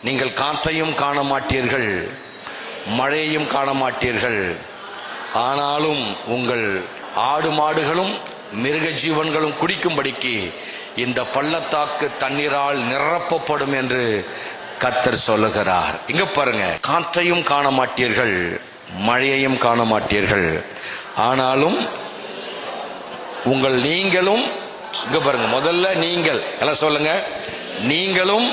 நீங்கள் காற்றையும் காண மாட்டீர்கள், மழையையும் காண மாட்டீர்கள். ஆனாலும் உங்கள் ஆடு மாடுகளும் மிருக ஜீவன்களும் குடிக்கும்படிக்கு இந்த பள்ளத்தாக்கு தண்ணீரால் நிரப்பப்படும் என்று கர்த்தர் சொல்லுகிறார். இங்க பாருங்க, காற்றையும் காண மாட்டீர்கள், மழையையும் காண மாட்டீர்கள். ஆனாலும் நீங்களும், இங்க பாருங்க, முதல்ல நீங்கள் எல்லாம் சொல்லுங்க, நீங்களும்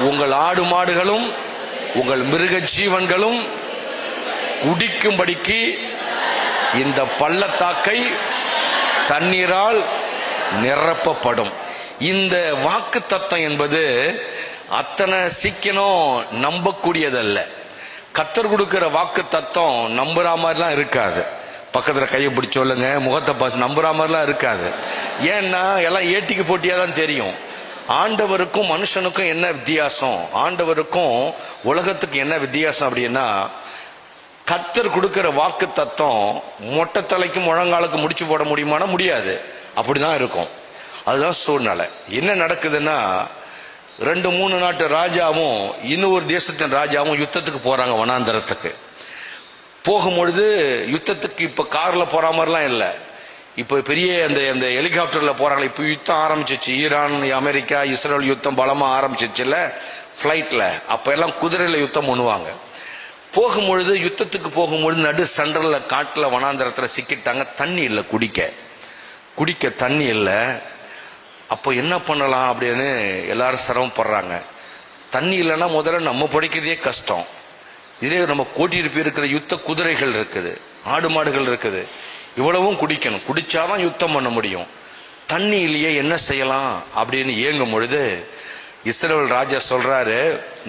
உங்கள் ஆடு மாடுகளும் உங்கள் மிருக ஜீவன்களும் குடிக்கும்படிக்கு இந்த பள்ளத்தாக்கை தண்ணீரால் நிரப்பப்படும். இந்த வாக்கு தத்தம் என்பது அத்தனை சீக்கிரம் நம்பக்கூடியதல்ல. கர்த்தர் கொடுக்கிற வாக்கு தத்தம் நம்புற மாதிரிலாம் இருக்காது. பக்கத்துல கையை பிடிச்சி சொல்லுங்க, முகத்தை பார்த்து நம்புற மாதிரிலாம் இருக்காது. ஏன்னா எல்லாம் ஏட்டிக்கு போட்டியா தான் தெரியும். ஆண்டவருக்கும் மனுஷனுக்கும் என்ன வித்தியாசம், ஆண்டவருக்கும் உலகத்துக்கு என்ன வித்தியாசம் அப்படின்னா, கர்த்தர் கொடுக்கிற வாக்கு தத்தம் மொட்டை தலைக்கும் முழங்காலுக்கு முடிச்சு போட முடியுமானா முடியாது. அப்படிதான் இருக்கும். அதுதான் சூழ்நிலை. என்ன நடக்குதுன்னா, 2-3 நாட்டு ராஜாவும் இன்னொரு தேசத்தின் ராஜாவும் யுத்தத்துக்கு போறாங்க. வனாந்தரத்துக்கு போகும்பொழுது யுத்தத்துக்கு இப்ப கார்ல போற மாதிரிலாம் இல்லை, இப்ப பெரிய அந்த ஹெலிகாப்டர்ல போறாங்க. இப்ப யுத்தம் ஆரம்பிச்சிச்சு. ஈரான், அமெரிக்கா, இஸ்ரேல் யுத்தம் பலமா ஆரம்பிச்சிச்சுல பிளைட்ல. அப்ப எல்லாம் குதிரையில யுத்தம் பண்ணுவாங்க. போகும்பொழுது யுத்தத்துக்கு போகும்பொழுது நடு சென்ட்ரல்ல காட்டுல வனாந்தரத்துல சிக்கிட்டாங்க. தண்ணி இல்லை, குடிக்க தண்ணி இல்லை. அப்போ என்ன பண்ணலாம் அப்படின்னு எல்லாரும் சிரமப்படுறாங்க. தண்ணி இல்லைன்னா முதல்ல நம்ம பிடிக்கிறதே கஷ்டம். இதே நம்ம கூட்டிட்டு போயிருக்கிற யுத்த குதிரைகள் இருக்குது, ஆடு மாடுகள் இருக்குது, இவ்வளவும் குடிக்கணும். குடிச்சாதான் யுத்தம் பண்ண முடியும். தண்ணி இல்லையே, என்ன செய்யலாம் அப்படின்னு ஏங்கும் பொழுது இஸ்ரவேல் ராஜா சொல்றாரு,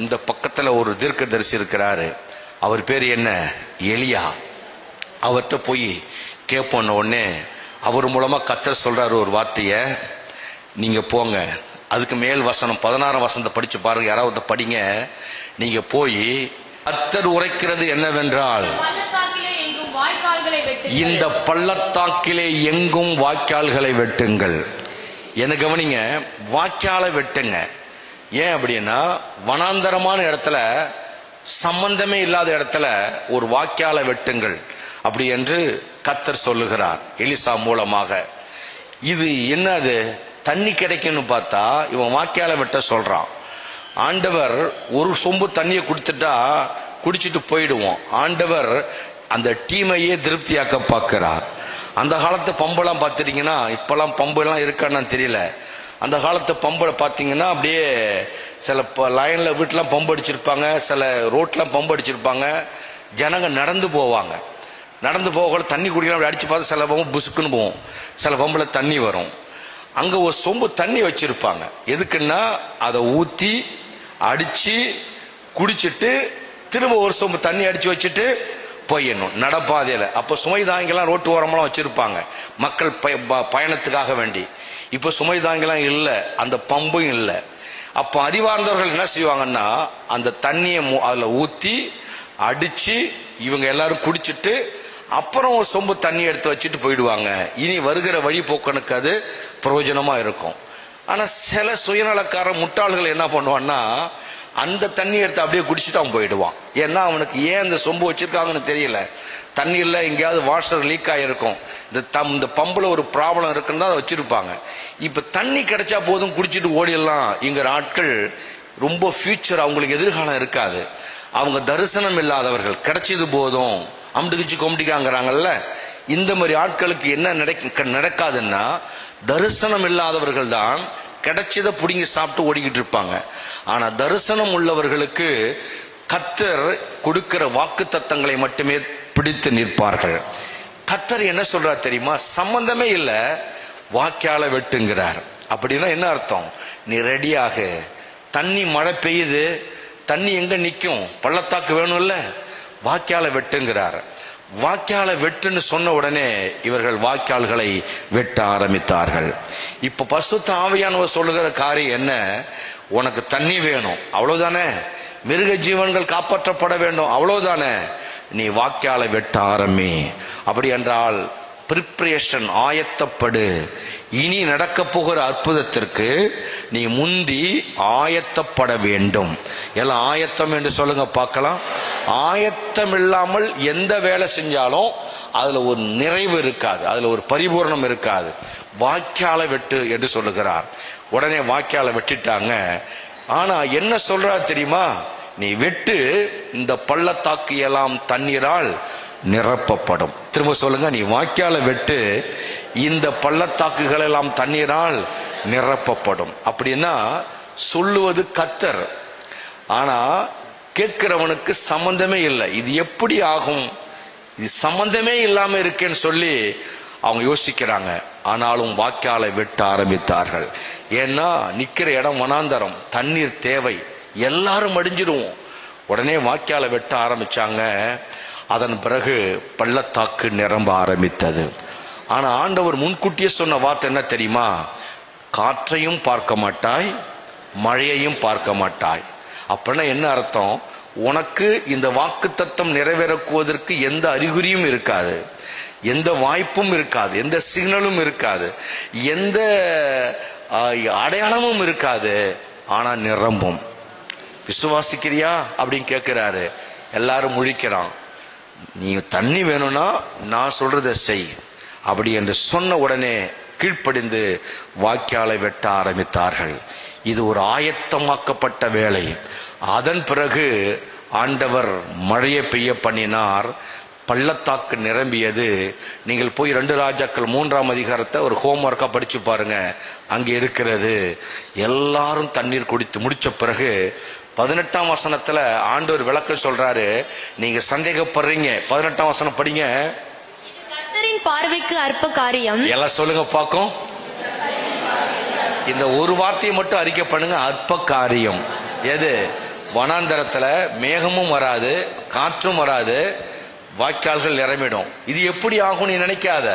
இந்த பக்கத்துல ஒரு தீர்க்கதரிசி இருக்கிறாரு, அவர் பேர் என்ன, எலியா. அவர்கிட்ட போய் கேட்போன்ன உடனே அவர் மூலமா கர்த்தர் சொல்றாரு ஒரு வார்த்தைய, நீங்க போங்க. அதுக்கு மேல் வசனம் 16 வசனத்தை படிச்சு பாருங்க, யாராவது படிங்க. நீங்க போய் கர்த்தர் உரைக்கிறது என்னவென்றால், இந்த பள்ளத்தாக்கிலே எங்கும் வாய்க்கால்களை வெட்டுங்கள். என்ன கவனிங்க, வாய்க்காலை வெட்டுங்க. ஏன் அப்படின்னா, வனாந்தரமான இடத்துல, சம்பந்தமே இல்லாத இடத்துல ஒரு வாய்க்காலை வெட்டுங்கள் அப்படி என்று கர்த்தர் சொல்லுகிறார் எலிசா மூலமாக. இது என்னது, தண்ணி கிடைக்கும்னு பார்த்தா இவன் வாய்க்காலை வெட்ட சொல்றான். ஆண்டவர் ஒரு சொம்பு தண்ணியை கொடுத்துட்டா குடிச்சிட்டு போயிடுவோம். ஆண்டவர் அந்த டீமையே திருப்தியாக்க பார்க்கிறார். அந்த காலத்து பம்பெல்லாம் பார்த்துட்டீங்கன்னா, இப்பெல்லாம் பம்பு எல்லாம் இருக்கான்னு தெரியல. அந்த காலத்து பம்பை பார்த்தீங்கன்னா அப்படியே சில லைன்ல வீட்டுலாம் பம்பு அடிச்சிருப்பாங்க, சில ரோட்லாம் பம்பு அடிச்சிருப்பாங்க. ஜனங்க நடந்து போவாங்க. நடந்து போக தண்ணி குடிக்கலாம், அப்படி அடிச்சு பார்த்து சில பம்பு புசுக்குன்னு போவோம், சில பம்புல தண்ணி வரும். அங்க ஒரு சொம்பு தண்ணி வச்சிருப்பாங்க. எதுக்குன்னா அதை ஊத்தி அடிச்சு குடிச்சிட்டு திரும்ப ஒரு சொம்பு தண்ணி அடிச்சு வச்சுட்டு போயிடணும் நடப்பாதையில. அப்ப சுமை தாங்கிலாம் ரோட்டு ஓரமெல்லாம் வச்சிருப்பாங்க மக்கள் பயணத்துக்காக வேண்டி. இப்ப சுமை தாங்கிலாம் இல்லை, அந்த பம்பும் இல்லை. அப்ப அறிவார்ந்தவர்கள் என்ன செய்வாங்கன்னா, அந்த தண்ணியை அதுல ஊத்தி அடிச்சு இவங்க எல்லாரும் குடிச்சிட்டு அப்புறம் ஒரு சொம்பு தண்ணி எடுத்து வச்சுட்டு போயிடுவாங்க. இனி வருகிற வழி போக்கனுக்கு அது பிரயோஜனமா இருக்கும். ஆனா சில சுயநலக்கார முட்டாள்கள் என்ன பண்ணுவான்னா, அந்த தண்ணி எடுத்து அப்படியே குடிச்சிட்டு அவன் போயிடுவான். ஏன்னா அவனுக்கு ஏன் அந்த சொம்பு வச்சிருக்காங்கன்னு தெரியல. தண்ணீர்ல எங்கேயாவது வாஷர் லீக் ஆகிருக்கும், இந்த பம்புல ஒரு ப்ராப்ளம் இருக்குன்னு தான் அதை வச்சிருப்பாங்க. இப்ப தண்ணி கிடைச்சா போதும் குடிச்சிட்டு ஓடிடலாம் இங்கிற ஆட்கள் ரொம்ப ஃபியூச்சர், அவங்களுக்கு எதிர்காலம் இருக்காது. அவங்க தரிசனம் இல்லாதவர்கள், கிடைச்சது போதும் அம்டுகிச்சு கொம்பிடிக்காங்கிறாங்கல்ல, இந்த மாதிரி ஆட்களுக்கு என்ன நடக்காதுன்னா, தரிசனம் இல்லாதவர்கள் தான் கிடைச்சதை புடிங்கி சாப்பிட்டு ஓடிக்கிட்டு இருப்பாங்க. ஆனா தரிசனம் உள்ளவர்களுக்கு கர்த்தர் கொடுக்கிற வாக்கு தத்தங்களை மட்டுமே பிடித்து நிற்பார்கள். கர்த்தர் என்ன சொல்றார் தெரியுமா, சம்பந்தமே இல்ல வாய்க்காலை வெட்டுங்கிறார். அப்படின்னா என்ன அர்த்தம், நீ ரெடியாக, தண்ணி மழை பெய்யுது, தண்ணி எங்க நிற்கும், பள்ளத்தாக்கு வேணும்ல, வாய்க்காலை வெட்டுங்கிறார். வாய்க்காலை வெட்டுன்னு சொன்ன உடனே இவர்கள் வாய்க்கால்களை வெட்ட ஆரம்பித்தார்கள். இப்ப பரிசுத்த ஆவியானவர் சொல்லுகிற காரியம் என்ன, உனக்கு தண்ணி வேணும் அவ்வளவுதானே, மிருக ஜீவன்கள் காப்பாற்றப்பட வேண்டும் அவ்வளவுதானே, நீ வாய்க்காலை வெட்ட ஆரம்பி. அப்படி என்றால் பிரிப்பரேஷன், ஆயத்தப்படு. இனி நடக்க போகிற அற்புதத்திற்கு நீ முந்தி ஆயத்தப்பட வேண்டும். எல்லாம் ஆயத்தம் என்று சொல்லுங்க பார்க்கலாம். ஆயத்தம் இல்லாமல் எந்த வேலை செஞ்சாலும் அதுல ஒரு நிறைவு இருக்காது, அதுல ஒரு பரிபூரணம் இருக்காது. வாய்க்கால வெட்டு என்று சொல்லுகிறார். உடனே வாய்க்கால வெட்டிட்டாங்க. ஆனா என்ன சொல்றார் தெரியுமா? நீ வெட்டு, இந்த பள்ளத்தாக்கு எல்லாம் தண்ணீரால் நிரப்பப்படும். திரும்ப சொல்லுங்க, நீ வாய்க்கால வெட்டு, இந்த பள்ளத்தாக்குகள் எல்லாம் தண்ணீரால் நிரப்பப்படும். அப்படின்னா சொல்லுவது கர்த்தர், ஆனா கேட்கிறவனுக்கு சம்பந்தமே இல்லை. இது எப்படி ஆகும், இது சம்பந்தமே இல்லாம இருக்கேன்னு சொல்லி அவங்க யோசிக்கிறாங்க. ஆனாலும் வாய்க்காலை வெட்ட ஆரம்பித்தார்கள். ஏன்னா நிக்கிற இடம் வனாந்தரம், தண்ணீர் தேவை, எல்லாரும் அடிஞ்சிடுவோம். உடனே வாய்க்காலை வெட்ட ஆரம்பிச்சாங்க. அதன் பிறகு பள்ளத்தாக்கு நிரம்ப ஆரம்பித்தது. ஆனா ஆண்டவர் முன்கூட்டியே சொன்ன வார்த்தை என்ன தெரியுமா? காற்றையும் பார்க்க மாட்டாய், மழையையும் பார்க்க மாட்டாய். அப்படின்னா என்ன அர்த்தம்? உனக்கு இந்த வாக்குத்தத்தம் நிறைவேறக்குவதற்கு எந்த அறிகுறியும் இருக்காது, எந்த வாய்ப்பும் இருக்காது, எந்த சிக்னலும் இருக்காது, எந்த அடையாளமும் இருக்காது. ஆனா நிரம்பும். விசுவாசிக்கிறியா அப்படின்னு கேட்கிறாரு. எல்லாரும் முழிக்கிறான். நீ தண்ணி வேணும்னா நான் சொல்றதை செய் அப்படி என்று சொன்ன உடனே கீழ்ப்படிந்து வாய்க்காலை வெட்ட ஆரம்பித்தார்கள். இது ஒரு ஆயத்தமாக்கப்பட்ட வேலை. அதன் பிறகு ஆண்டவர் மழையை பெய்ய பண்ணினார். பள்ளத்தாக்கு நிரம்பியது. நீங்கள் போய் 2 ராஜாக்கள் 3ஆம் அதிகாரத்தை ஒரு ஹோம்ஒர்க்கா படிச்சு பாருங்க, அங்கே இருக்கிறது. எல்லாரும் தண்ணீர் குடித்து முடிச்ச பிறகு 18ஆம் வசனத்துல ஆண்டவர் விளக்கம் சொல்றாரு. நீங்க சந்தேகப்படுறீங்க, 18ஆம் வசனம் படிங்க. கர்த்தரின் பார்வைக்கு அற்ப காரியம். எல்லாம் சொல்லுங்க பாக்கும். இந்த ஒரு வார்த்தையை மட்டும் அறிக்கை பண்ணுங்க. அற்ப காரியம். எது? வனாந்தரத்துல மேகமும் வராது, காற்றும் வராது, வாய்க்கால்கள் நிரம்பிடும். இது எப்படி ஆகும் நீ நினைக்காத.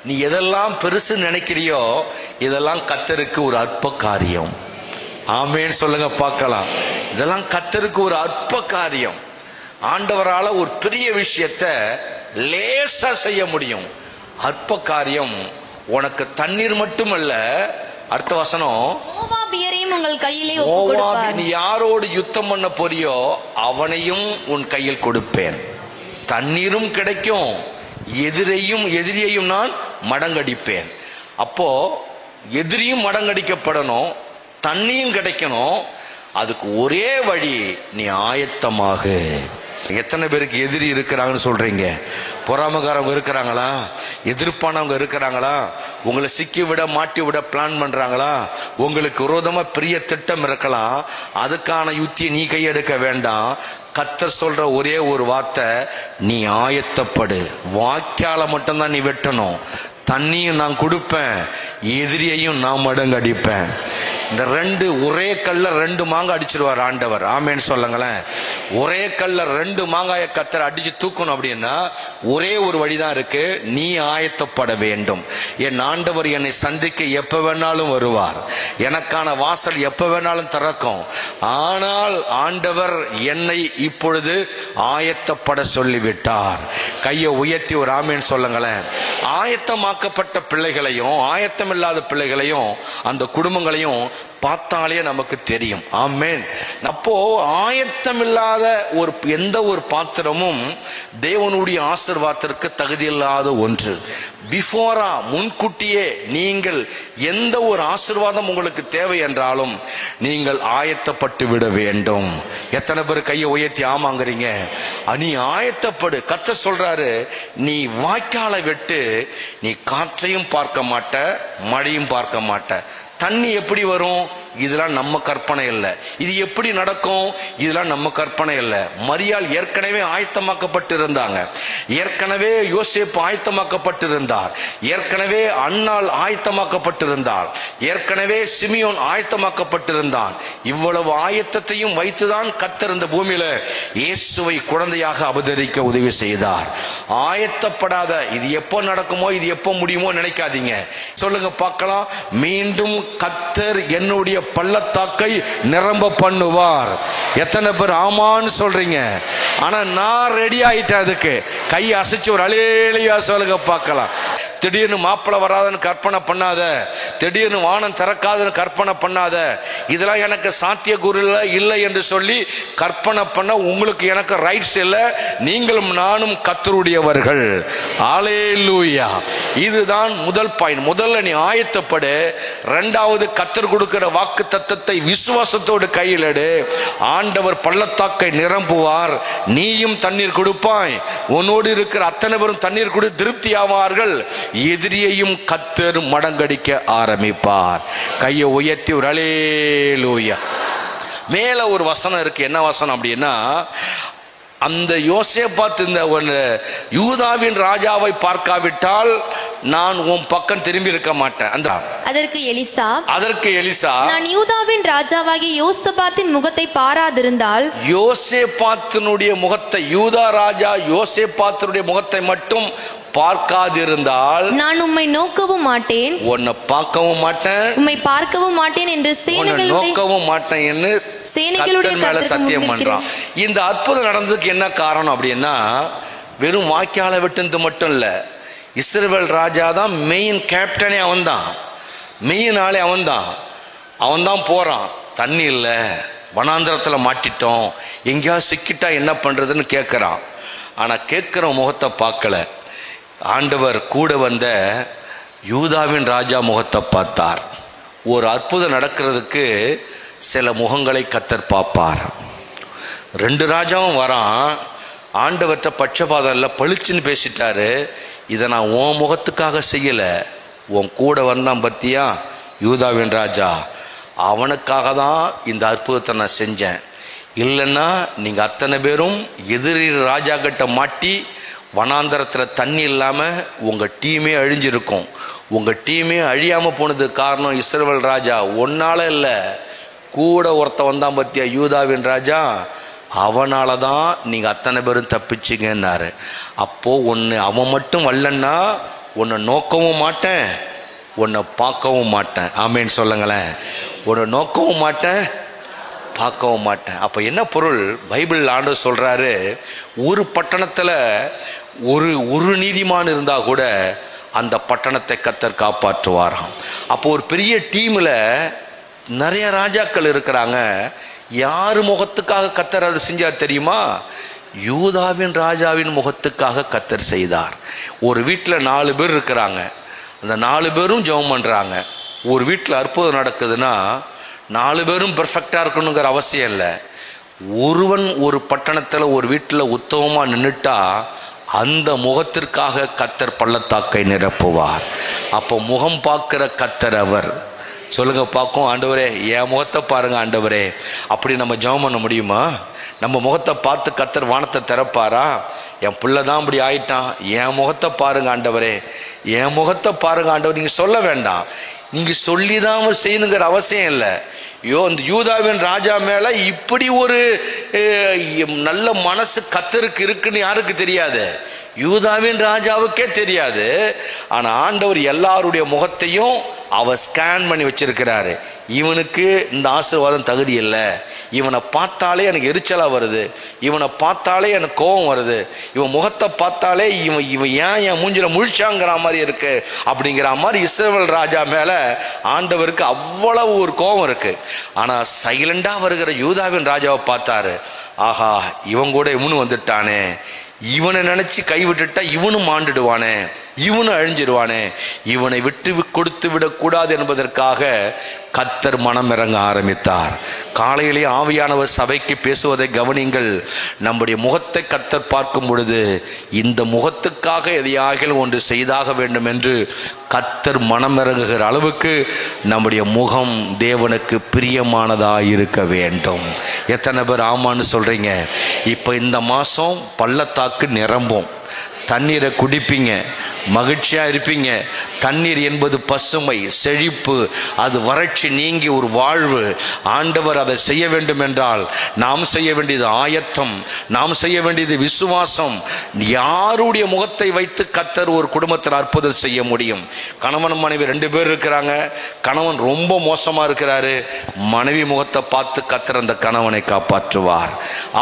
நீ எதெல்லாம் பெருசு நினைக்கிறியோ இதெல்லாம் கர்த்தருக்கு ஒரு அற்ப காரியம். ஆமேன்னு சொல்லுங்க பார்க்கலாம். இதெல்லாம் கர்த்தருக்கு ஒரு அற்ப காரியம். ஆண்டவரால ஒரு பெரிய விஷயத்தை லேசா செய்ய முடியும். அற்ப காரியம். உனக்கு தண்ணீர் மட்டுமல்ல, அடுத்த வசனம், மோவாபியரையும் உங்கள் கையிலே ஒப்புக்கொடுப்பார். நீ யாரோடு யுத்தம் பண்ண போறியோ அவனையும் உன் கையில் கொடுப்பேன். தண்ணீரும் கிடைக்கும், எதிரியையும் நான் மடங்கடிப்பேன். அப்போ எதிரியும் மடங்கடிக்கப்படணும், தண்ணியும் கிடைக்கணும். அதுக்கு ஒரே வழி, நீ ஆயத்தமாக. எத்தனை பேருக்கு எதிரி இருக்கிறாங்கன்னு சொல்றீங்க? பொறாமக்காரவங்க இருக்கிறாங்களா? எதிர்ப்பானவங்க இருக்கிறாங்களா? உங்களை சிக்கி விட மாட்டி விட பிளான் பண்றாங்களா? உங்களுக்கு விரோதமா பெரிய திட்டம் இருக்கலாம். அதுக்கான யுத்தியை நீ கையெடுக்க வேண்டாம். கர்த்தர் சொல்ற ஒரே ஒரு வார்த்தை, நீ ஆயத்தப்படு. வாய்க்கால மட்டும்தான் நீ வெட்டணும். தண்ணியும் நான் கொடுப்பேன், எதிரியையும் நான் மடங்கடிப்பேன். இந்த ஒரே கல்ல 2 மாங்காய் அடிச்சிருவார் ஆண்டவர். ஆமேன்னு சொல்லுங்களேன். ஒரே கல்ல 2 மாங்காயை கர்த்தர் அடிச்சு தூக்கணும் அப்படின்னா ஒரே ஒரு வழிதான் இருக்கு. நீ ஆயத்தப்பட வேண்டும். என் ஆண்டவர் என்னை சந்திக்க எப்ப வேணாலும் வருவார், எனக்கான வாசல் எப்ப வேணாலும் திறக்கும். ஆனால் ஆண்டவர் என்னை இப்பொழுது ஆயத்தப்பட சொல்லிவிட்டார். கையை உயர்த்தி ஒரு ஆமேன்னு சொல்லுங்களேன். ஆயத்தமாக்கப்பட்ட பிள்ளைகளையும் ஆயத்தம் இல்லாத பிள்ளைகளையும் அந்த குடும்பங்களையும் பார்த்தாலே நமக்கு தெரியும். ஆமென். அப்போ ஆயத்தம் இல்லாத எந்த ஒரு பாத்திரமும் தேவனுடைய ஆசீர்வாதத்திற்கு தகுதியில்லாத ஒன்று. பிஃபோரா, முன்கூட்டியே நீங்கள் எந்த ஒரு ஆசீர்வாதம் உங்களுக்கு தேவை என்றாலும் நீங்கள் ஆயத்தப்பட்டு விட வேண்டும். எத்தனை பேர் கையை உயர்த்தி ஆமாங்கிறீங்க? நீ ஆயத்தப்படு. கர்த்தர் சொல்றாரு, நீ வாய்க்காலை வெட்டு, நீ காற்றையும் பார்க்க மாட்ட, மழையும் பார்க்க மாட்ட. தண்ணி எப்படி வரும்? இதெல்லாம் நம்ம கற்பனை இல்லை. இது எப்படி நடக்கும்? இதெல்லாம் நம்ம கற்பனை இல்லை. மரியாள் ஏற்கனவே ஆயத்தமாக்கப்பட்டிருந்தாங்க. ஏற்கனவே யோசேப்பு ஆயத்தமாக்கப்பட்டிருந்தார். ஏற்கனவே அன்னாள் ஆயத்தமாக்கப்பட்டிருந்தார். ஏற்கனவே சிமியோன் ஆயத்தமாக்கப்பட்டிருந்தான். இவ்வளவு ஆயத்தத்தையும் வைத்துதான் கர்த்தர் இந்த பூமியில இயேசுவை குழந்தையாக அவதரிக்க உதவி செய்தார். ஆயத்தப்படாத, இது எப்போ நடக்குமோ, இது எப்போ முடியுமோ நினைக்காதீங்க. சொல்லுங்க பார்க்கலாம். மீண்டும் கர்த்தர் என்னுடைய பள்ளத்தாக்கை நிரம்ப பண்ணுவார். எத்தனை பேர் ஆமான்னு சொல்றீங்க? ஆனா நான் ரெடி ஆயிட்டேன். அதுக்கு கை அசைச்சு ஒரு அலேலியா சொல்லுங்க பார்க்கலாம். திடீர்னு மாப்பிள்ளை வராதுன்னு கற்பனை பண்ணாத, திடீர்னு வானம் திறக்காதுன்னு கற்பனை பண்ணாத, இதெல்லாம் எனக்கு சாத்தியக்கூறு இல்லை என்று சொல்லி கற்பனை பண்ண உங்களுக்கு எனக்கு ரைட்ஸ் இல்லை. நீங்களும் நானும் கர்த்தருடையவர்கள். அல்லேலூயா. இதுதான் முதல் பாயிண்ட். முதல்ல நீ ஆயத்தப்படு. இரண்டாவது, கர்த்தர் கொடுக்கிற வாக்கு தத்தத்தை விசுவாசத்தோடு கையில் எடு. ஆண்டவர் பள்ளத்தாக்கை நிரம்புவார், நீயும் தண்ணீர் கொடுப்பாய், உன்னோடு இருக்கிற அத்தனை பேரும் தண்ணீர் கொடு திருப்தி ஆவார்கள். எதிரியையும் கர்த்தர் மடங்கடிக்க ஆரம்பிப்பார். கையை உயர்த்தி ஒரு அல்லேலூயா. மேல ஒரு வசனம் இருக்கு. என்ன வசனம் அப்படின்னா, அந்த யோசேப்பாத் இந்த யூதாவின் ராஜாவை பார்க்காவிட்டால் நான் உன் பக்கம் திரும்பி இருக்க மாட்டேன். அதற்கு எலிசா, நான் யூதாவின் ராஜாவாகிய யோசபாத்தின் முகத்தை பாராதிருந்தால், யோசேப்பாத்தினுடைய முகத்தை, யூதா ராஜா யோசேப்பாத்தினுடைய முகத்தை மட்டும் பார்க்காதிருந்தால் நான் உம்மை நோக்கவும் மாட்டேன், உன்னை பார்க்கவும் மாட்டேன், உம்மை பார்க்கவும் மாட்டேன் என்று நோக்கவும் மாட்டேன் என்று கர்த்தர் மேல சத்தியம் பண்றான். இந்த அற்புதம் நடந்ததுக்கு என்ன காரணம் அப்படின்னா, வெறும் வாய்க்கால விட்டு மட்டும் இல்ல, இஸ்ரவேல் ராஜா தான் மெயின் கேப்டனே. அவன்தான் மெயின் ஆளே. அவன்தான் போறான். தண்ணி இல்ல, வனாந்திரத்துல மாட்டிட்டோம், எங்கேயாவது சிக்கிட்டா என்ன பண்றதுன்னு கேட்கிறான். ஆனா கேட்கிற முகத்தை பார்க்கல. ஆண்டவர் கூட வந்த யூதாவின் ராஜா முகத்தை பார்த்தார். ஒரு அற்புதம் நடக்கிறதுக்கு சில முகங்களை கர்த்தர் பார்ப்பார். ரெண்டு ராஜாவும் வரான். ஆண்டவர்கிட்ட பட்சபாதம் இல்லை, பளிச்சுன்னு பேசிட்டாரு. இதை நான் உன் முகத்துக்காக செய்யலை, உன் கூட வந்தான் பத்தியா யூதாவின் ராஜா, அவனுக்காக தான் இந்த அற்புதத்தை நான் செஞ்சேன். இல்லைன்னா நீங்கள் அத்தனை பேரும் எதிரி ராஜா கிட்ட மாட்டி வனாந்தரத்தில் தண்ணி இல்லாமல் உங்கள் டீமே அழிஞ்சிருக்கும். உங்கள் டீமே அழியாமல் போனதுக்கு காரணம் இஸ்ரவேல் ராஜா ஒன்னால இல்லை, கூட ஒருத்த வந்தான் பத்தியா யூதாவின் ராஜா, அவனால தான் நீங்கள் அத்தனை பேரும் தப்பிச்சிங்கன்னாரு. அப்போது ஒன்று அவன் மட்டும் வரலன்னா உன்னை நோக்கவும் மாட்டேன், உன்னை பார்க்கவும் மாட்டேன். ஆமேன்னு சொல்லுங்களேன். உன்னை நோக்கவும் மாட்டேன், பார்க்கவும் மாட்டேன். அப்போ என்ன பொருள்? பைபிள் ஆண்டவர் சொல்கிறாரு, ஒரு பட்டணத்தில் ஒரு நீதிமான் இருந்தால் கூட அந்த பட்டணத்தை கர்த்தர் காப்பாற்றுவாராம். அப்போ ஒரு பெரிய டீமில் நிறைய ராஜாக்கள் இருக்கிறாங்க. யார் முகத்துக்காக கர்த்தர் அதை செஞ்சார் தெரியுமா? யூதாவின் ராஜாவின் முகத்துக்காக கர்த்தர் செய்தார். ஒரு வீட்டில் 4 பேர் இருக்கிறாங்க. அந்த 4 பேரும் ஜெபம் பண்ணுறாங்க. ஒரு வீட்டில் அற்புதம் நடக்குதுன்னா 4 பேரும் பெர்ஃபெக்டாக இருக்கணுங்கிற அவசியம் இல்லை. ஒருவன் ஒரு பட்டணத்தில் ஒரு வீட்டில் உத்தமமாக நின்றுட்டா அந்த முகத்திற்காக கர்த்தர் பள்ளத்தாக்கை நிரப்புவார். அப்போ முகம் பார்க்கிற கர்த்தர் அவர். சொல்லுங்க பார்க்கும், ஆண்டவரே என் முகத்தை பாருங்க ஆண்டவரே. அப்படி நம்ம ஜெபம் பண்ண முடியுமா? நம்ம முகத்தை பார்த்து கர்த்தர் வானத்தை திறப்பாரா? என் பிள்ளை தான் இப்படி ஆயிட்டான், என் முகத்தை பாருங்க ஆண்டவரே, என் முகத்தை பாருங்க ஆண்டவர். நீங்கள் சொல்ல வேண்டாம், நீங்கள் சொல்லி தான் அவர் செய்யணுங்கிற அவசியம் இல்லை. இந்த யூதாவின் ராஜா மேலே இப்படி ஒரு நல்ல மனசு கர்த்தருக்கு இருக்குன்னு யாருக்கு தெரியாது? யூதாவின் ராஜாவுக்கே தெரியாது. ஆனால் ஆண்டவர் எல்லாருடைய முகத்தையும் அவர் ஸ்கேன் பண்ணி வச்சிருக்கிறாரு. இவனுக்கு இந்த ஆசீர்வாதம் தகுதி இல்லை, இவனை பார்த்தாலே எனக்கு எரிச்சலாக வருது, இவனை பார்த்தாலே எனக்கு கோபம் வருது, இவன் முகத்தை பார்த்தாலே இவன் ஏன் என் மூஞ்சில முழிச்சாங்கிற மாதிரி இருக்கு அப்படிங்கிற மாதிரி இஸ்ரவேல் ராஜா மேலே ஆண்டவருக்கு அவ்வளவு ஒரு கோபம் இருக்கு. ஆனால் சைலண்டாக வருகிற யூதாவின் ராஜாவை பார்த்தாரு. ஆஹா, இவன் கூட இவனு வந்துட்டானே, இவனை நினைச்சு கைவிட்டுட்டா இவனும் மாண்டுடுவானே, இவனும் அழிஞ்சிடுவானே, இவனை விட்டு கொடுத்து விடக்கூடாது என்பதற்காக கர்த்தர் மனம் இறங்க ஆரம்பித்தார். காலையிலே ஆவியானவர் சபைக்கு பேசுவதை கவனிங்கள். நம்முடைய முகத்தை கர்த்தர் பார்க்கும் பொழுது இந்த முகத்துக்காக எதையாக ஒன்று செய்தாக வேண்டும் என்று கர்த்தர் மனம் இறங்குகிற அளவுக்கு நம்முடைய முகம் தேவனுக்கு பிரியமானதாக இருக்க வேண்டும். எத்தனை பேர் ஆமான்னு சொல்றீங்க? இப்போ இந்த மாதம் பள்ளத்தாக்கு நிரம்பும், தண்ணீரை குடிப்பீங்க, மகிழ்ச்சியாக இருப்பீங்க. தண்ணீர் என்பது பசுமை, செழிப்பு, அது வறட்சி நீங்கி ஒரு வாழ்வு. ஆண்டவர் அதை செய்ய வேண்டும் என்றால் நாம் செய்ய வேண்டியது ஆயத்தம், நாம் செய்ய வேண்டியது விசுவாசம். யாருடைய முகத்தை வைத்து கர்த்தர் ஒரு குடும்பத்தில் அற்புதம் செய்ய முடியும்? கணவன் மனைவி 2 பேர் இருக்கிறாங்க. கணவன் ரொம்ப மோசமா இருக்கிறாரு. மனைவி முகத்தை பார்த்து கர்த்தர் அந்த கணவனை காப்பாற்றுவார்.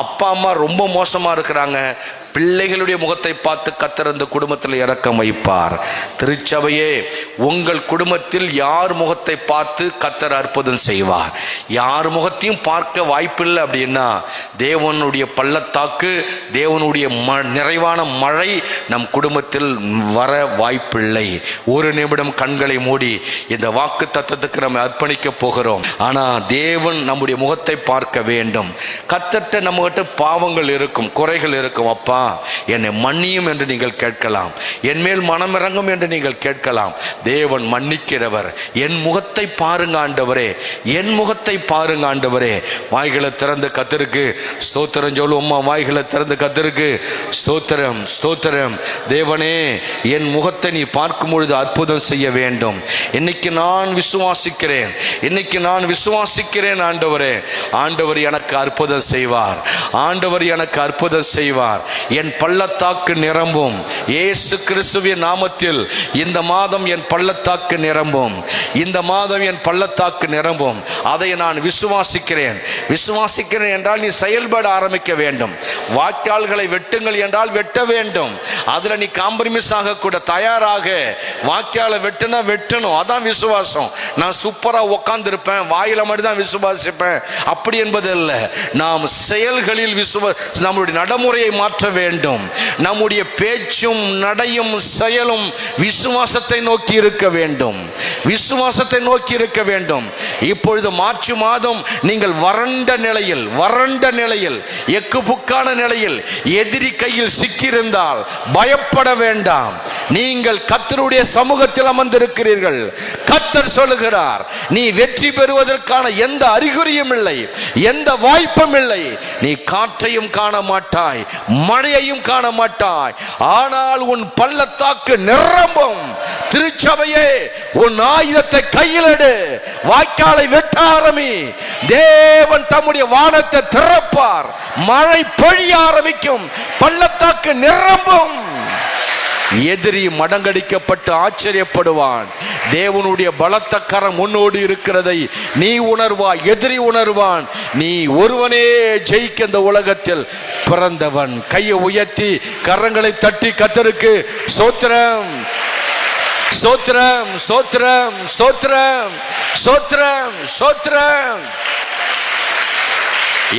அப்பா அம்மா ரொம்ப மோசமா இருக்கிறாங்க. பிள்ளைகளுடைய முகத்தை பார்த்து கர்த்தர் அந்த குடும்பத்தில் இரக்கம் வைப்பார். திருச்சபையே, உங்கள் குடும்பத்தில் யார் முகத்தை பார்த்து கர்த்தர் அற்புதம் செய்வார்? யார் முகத்தையும் பார்க்க வாய்ப்பில்லை அப்படின்னா தேவனுடைய பள்ளத்தாக்கு, தேவனுடைய நிறைவான மழை நம் குடும்பத்தில் வர வாய்ப்பில்லை. ஒரு நிமிடம் கண்களை மூடி இந்த வாக்கு தத்தத்துக்கு நம்ம அர்ப்பணிக்க போகிறோம். ஆனா தேவன் நம்முடைய முகத்தை பார்க்க வேண்டும். கர்த்தர்ட்ட நம்மகிட்ட பாவங்கள் இருக்கும், குறைகள் இருக்கும். அப்பா, என்னை மன்னியும் என்று நீங்கள் கேட்கலாம். என் மேல் மனமிறங்கும் என்று நீங்கள் கேட்கலாம். தேவன் மன்னிக்கிறவர். என் முகத்தை பாருங்க ஆண்டவரே, என் முகத்தை பாருங்க ஆண்டவரே. வாய்களை திறந்து கர்த்தருக்கு ஸ்தோத்திரம் சொல்லுவோமா? வாய்களை திறந்து கர்த்தருக்கு ஸ்தோத்திரம், ஸ்தோத்திரம். தேவனே, என் முகத்தை நீ பார்க்கும் பொழுது அற்புதம் செய்ய வேண்டும். இன்னைக்கு நான் விசுவாசிக்கிறேன், இன்னைக்கு நான் விசுவாசிக்கிறேன் ஆண்டவரே. ஆண்டவர் எனக்கு அற்புதம் செய்வார், ஆண்டவர் எனக்கு அற்புதம் செய்வார். என் பள்ளத்தாக்கு நிரம்பும். இயேசு கிறிஸ்துவின் நாமத்தில் இந்த மாதம் என் பள்ளத்தாக்கு நிரம்பும். இந்த மாதம் என் பள்ளத்தாக்கு நிரம்பும். அதை நான் விசுவாசிக்கிறேன். விசுவாசிக்கிறேன் என்றால் நீ செயல்பட ஆரம்பிக்க வேண்டும். வாய்க்கால்களை வெட்டுங்கள் என்றால் வெட்ட வேண்டும். அதுல நீ காம்ப்ரமைஸ் ஆக கூட தயாராக. வாய்க்காலை வெட்டுனா வெட்டணும், அதான் விசுவாசம். நான் சூப்பரா உட்கார்ந்து இருப்பேன், வாயில மட்டும் தான் விசுவாசிப்பேன் அப்படி என்பது அல்ல. நாம் செயல்களில் நம்முடைய நடைமுறையை மாற்ற வேண்டும். நம்முடைய பேச்சும் நடையும் செயலும் விசுவாசத்தை நோக்கி இருக்க வேண்டும், விசுவாசத்தை நோக்கி இருக்க வேண்டும். இப்பொழுது மார்ச் மாதம் நீங்கள் வறண்ட நிலையில் எக்குபுக்கான நிலையில் எதிரி கையில் சிக்கியிருந்தால் பயப்பட வேண்டாம். நீங்கள் கர்த்தருடைய சமூகத்தில் அமர்ந்திருக்கிறீர்கள். கர்த்தர் சொல்லுகிறார், நீ வெற்றி பெறுவதற்கான எந்த அறிகுறியும் இல்லை, எந்த வாய்ப்பும் இல்லை. நீ காற்றையும் காண மாட்டாய், மழையையும் காண மாட்டாய். ஆனால் உன் பள்ளத்தாக்கு நிரம்பும். திருச்சபையே, உன் ஆயுதத்தை கையில் எடு, வாய்க்காலை வெட்ட ஆரம்பி. தேவன் தம்முடைய வானத்தை திறப்பார், மழை பொழிய ஆரம்பிக்கும், பள்ளத்தாக்கு நிரம்பும். எதிரி மடங்கடிக்கப்பட்டு ஆச்சரியப்படுவான். தேவனுடைய பலத்த கரம் முன்னோடு இருக்கிறதை நீ உணர்வாய், எதிரி உணர்வான். நீ ஒருவனே ஜெயிக்க இந்த உலகத்தில் பிறந்தவன். கையை உயர்த்தி கரங்களை தட்டி கர்த்தருக்கு ஸ்தோத்திரம், ஸ்தோத்திரம், ஸ்தோத்திரம், ஸ்தோத்திரம், ஸ்தோத்திரம், ஸ்தோத்திரம்.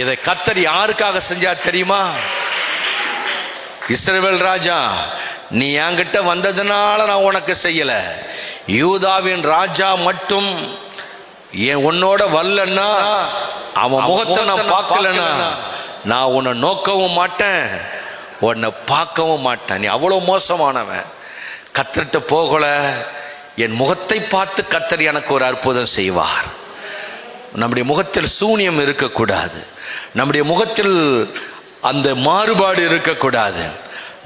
இதை கர்த்தர் யாருக்காக செஞ்சா தெரியுமா? இஸ்ரவேல் ராஜா, நீ என்கிட்ட வந்ததுனால நான் உனக்கு செய்யல. யூதாவின் ராஜா மட்டும் உன்னோட வரலன்னா, அவன் முகத்தை நான் பார்க்கலன்னா நான் உன்னை நோக்கவும் மாட்டேன், உன்னை பார்க்கவும் மாட்டேன். நீ அவ்வளோ மோசமானவன். கர்த்தர்கிட்ட போகல, என் முகத்தை பார்த்து கர்த்தர் எனக்கு ஒரு அற்புதம் செய்வார். நம்முடைய முகத்தில் சூனியம் இருக்கக்கூடாது, நம்முடைய முகத்தில் அந்த மாறுபாடு இருக்கக்கூடாது,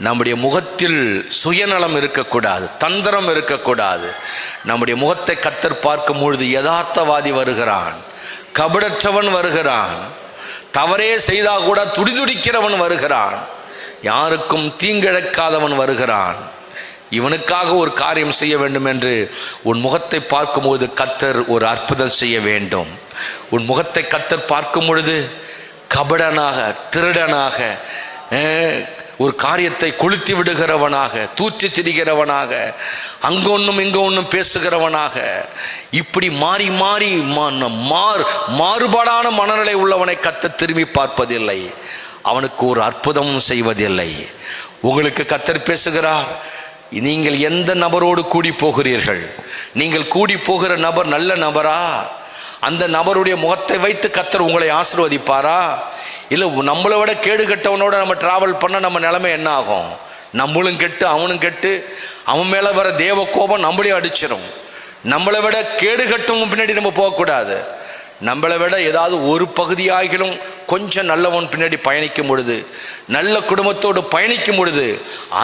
நம்முடைய முகத்தில் சுயநலம் இருக்கக்கூடாது, தந்திரம் இருக்கக்கூடாது. நம்முடைய முகத்தை கர்த்தர் பார்க்கும் பொழுது யதார்த்தவாதி வருகிறான், கபடற்றவன் வருகிறான், தவறே செய்தா கூட துடிதுடிக்கிறவன் வருகிறான், யாருக்கும் தீங்கிழைக்காதவன் வருகிறான். இவனுக்காக ஒரு காரியம் செய்ய வேண்டும் என்று உன் முகத்தை பார்க்கும்போது கர்த்தர் ஒரு அற்புதம் செய்ய வேண்டும். உன் முகத்தை கர்த்தர் பார்க்கும் பொழுது கபடனாக, திருடனாக, ஒரு காரியத்தை கொளுத்தி விடுகிறவனாக, தூற்றி திரிகிறவனாக, அங்க ஒன்றும் இங்க ஒன்றும் பேசுகிறவனாக, இப்படி மாறி மாறி மாறுபாடான மனநிலை உள்ளவனை கர்த்தர் திரும்பி பார்ப்பதில்லை, அவனுக்கு ஒரு அற்புதமும் செய்வதில்லை. உங்களுக்கு கர்த்தர் பேசுகிறார், நீங்கள் எந்த நபரோடு கூடி போகிறீர்கள்? நீங்கள் கூடி போகிற நபர் நல்ல நபரா? அந்த நபருடைய முகத்தை வைத்து கர்த்தர் உங்களை ஆசீர்வதிப்பாரா? இல்லை நம்மளை விட கேடு கெட்டவனோட நம்ம டிராவல் பண்ண நம்ம நிலைமை என்ன ஆகும்? நம்மளும் கெட்டு அவனும் கெட்டு, அவன் மேலே வர தேவ கோபம் நம்மளையும் அடிச்சிடும். நம்மளை விட கேடு கட்டவன் பின்னாடி நம்ம போகக்கூடாது. நம்மளை விட ஏதாவது ஒரு பகுதியாகிலும் கொஞ்சம் நல்லவன் பின்னாடி பயணிக்கும் பொழுது, நல்ல குடும்பத்தோடு பயணிக்கும் பொழுது,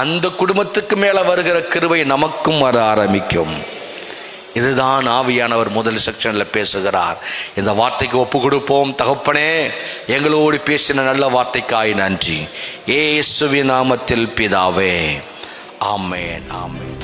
அந்த குடும்பத்துக்கு மேலே வருகிற கிருபை நமக்கும் வர ஆரம்பிக்கும். இதுதான் ஆவியானவர் முதல் செக்ஷனில் பேசுகிறார். இந்த வார்த்தைக்கு ஒப்பு கொடுப்போம். தகப்பனே, எங்களோடு பேசின நல்ல வார்த்தைக்காய் நன்றி. இயேசுவின் நாமத்தில் பிதாவே, ஆமென், ஆமென்.